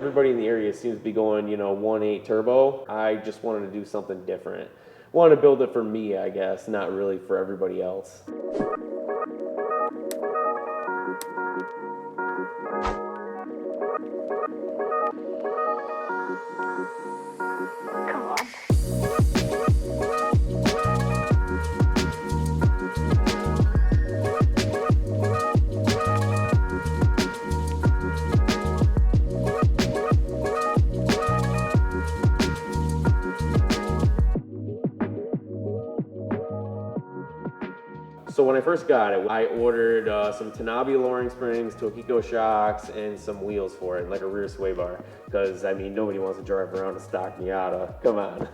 Everybody in the area seems to be going, 1.8 turbo. I just wanted to do something different. Wanted to build it for me, I guess, not really for everybody else. Come on. So when I first got it, I ordered some Tanabe lowering springs, Tokiko shocks, and some wheels for it, like a rear sway bar. Because, I mean, nobody wants to drive around a stock Miata. Come on.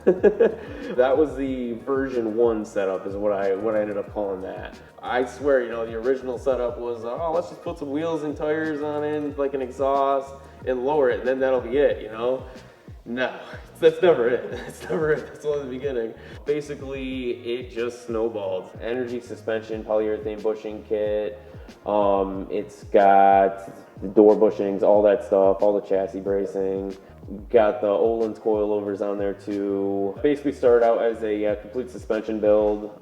That was the version 1 setup is what I ended up calling that. I swear, the original setup was, oh, let's just put some wheels and tires on it, like an exhaust, and lower it, and then that'll be it, No, that's never it. That's never it. That's only the beginning. Basically, it just snowballed. Energy suspension, polyurethane bushing kit. It's got the door bushings, all that stuff, all the chassis bracing. Got the Öhlins coilovers on there too. Basically started out as a complete suspension build,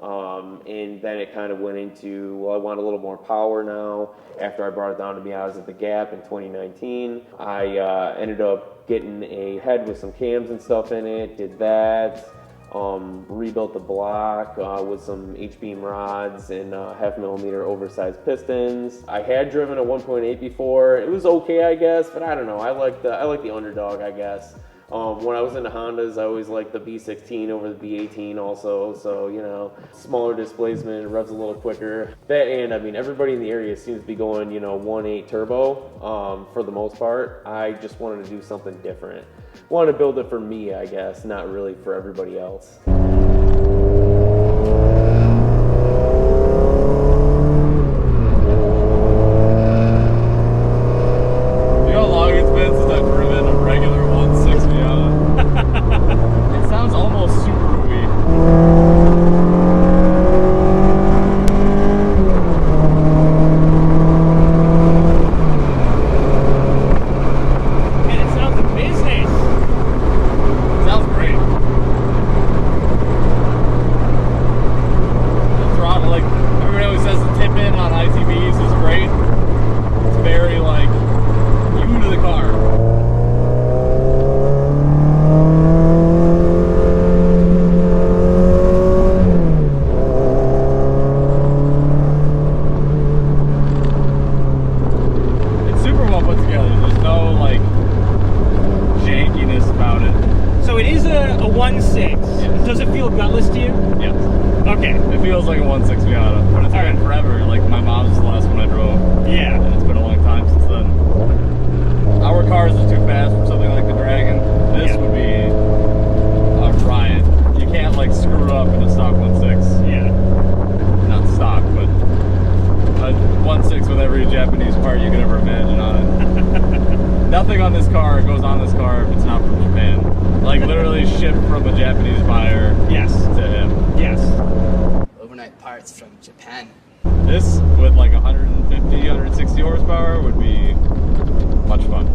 and then it kind of went into, well, I want a little more power now. After I brought it down to Miatas at the Gap in 2019, I ended up getting a head with some cams and stuff in it, did that. Rebuilt the block with some H-beam rods and 0.5 millimeter oversized pistons. I had driven a 1.8 before. It was okay, I guess, but I don't know. I like the underdog, I guess. When I was into Hondas, I always liked the B16 over the B18 also. So, smaller displacement, revs a little quicker. That, and I mean, everybody in the area seems to be going, 1.8 turbo for the most part. I just wanted to do something different. Wanted to build it for me, I guess, not really for everybody else. Feels like a 1.6 Miata, but it's been forever. Like my mom's the last one I drove. Yeah. And it's been a long time since then. Our cars are too fast for something like the Dragon. This would be a riot. You can't like screw it up in a stock 1.6. Yeah. Not stock, but a 1.6 with every Japanese part you could ever imagine on it. Nothing on this car goes on this car if it's not from Japan. Like literally shipped from a Japanese buyer. Yes. To him. Yes. Parts from Japan. This with like 150, 160 horsepower would be much fun.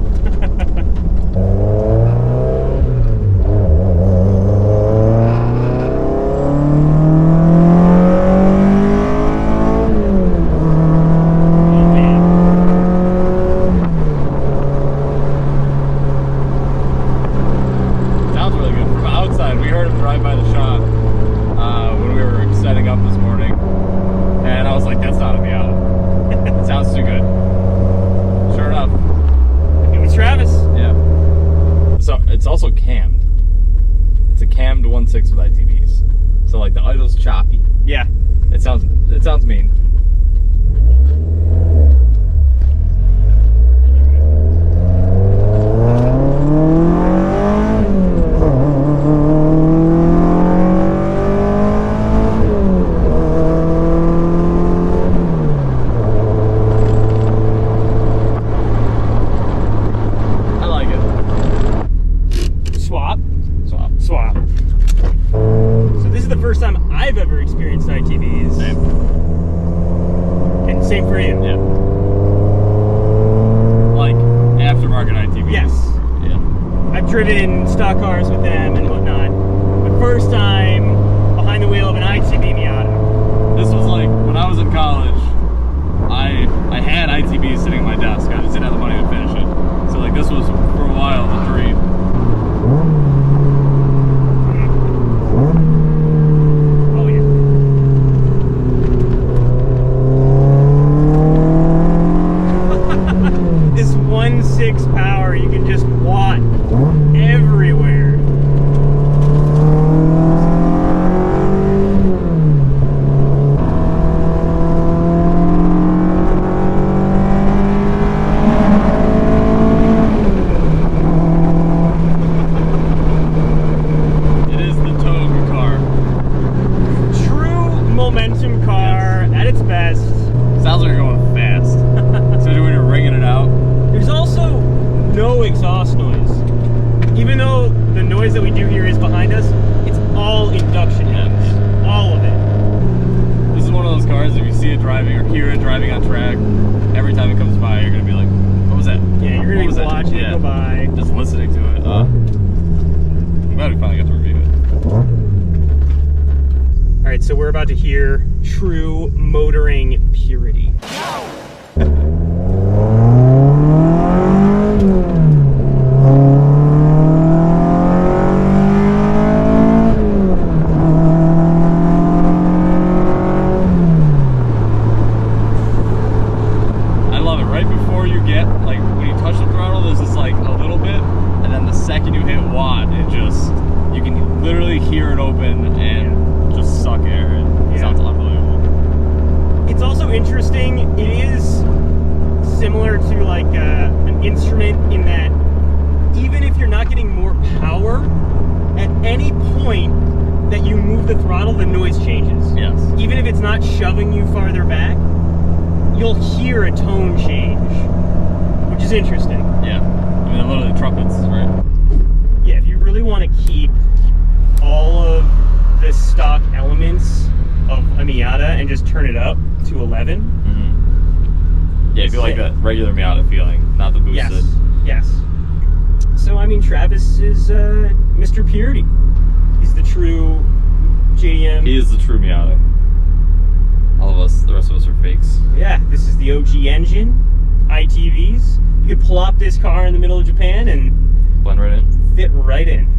Sounds really good. From outside, we heard him drive by the shop when we were setting up this morning, and I was like, that's not a Miata. It sounds too good. Sure enough. It was Travis. Yeah. So it's also cammed. It's a cammed 1.6 with ITBs. So like the idle's choppy. Yeah. It sounds mean. First time I've ever experienced ITBs. Same. Same for you. Yeah. Like aftermarket ITBs. Yes. Yeah. I've driven stock cars with them and whatnot. But first time behind the wheel of an ITB Miata. This was like when I was in college. I had ITBs sitting at my desk. I just didn't have the money to finish it. So like this was for a while the dream. Oh yeah. This 1.6 power, you can just watt everywhere. It is the Toda car. True momentum car at its best. Sounds like you're going fast. Especially when you're ringing it out. There's also no exhaust noise. Even though the noise that we do hear is behind us, it's all induction engines. All of it. This is one of those cars, if you see it driving or hear it driving on track, every time it comes by, you're going to be like, what was that? Yeah, you're going to be watching it go by. Just listening to it. I'm glad we finally got to review it. All right, so we're about to hear true motoring purity. I love it. Right before you get, like, when you touch the throttle, there's just like a little bit, and then the second you hit watt, it just, you can literally hear it open and just suck air. It sounds unbelievable. It's also interesting. It is similar to like an instrument in that even if you're not getting more power, at any point that you move the throttle, the noise changes. Yes. Even if it's not shoving you farther back, you'll hear a tone change, which is interesting. Yeah. I mean, literally trumpets, right? Yeah, if you really want to keep all of the stock elements of a Miata and just turn it up to 11. Yeah, if you like that regular Miata feeling, not the boosted. Yes. So, I mean, Travis is Mr. Purity. He's the true JDM. He is the true Miata. All of us, the rest of us are fakes. Yeah, this is the OG engine, ITVs. You could plop this car in the middle of Japan and Blend right in. fit right in.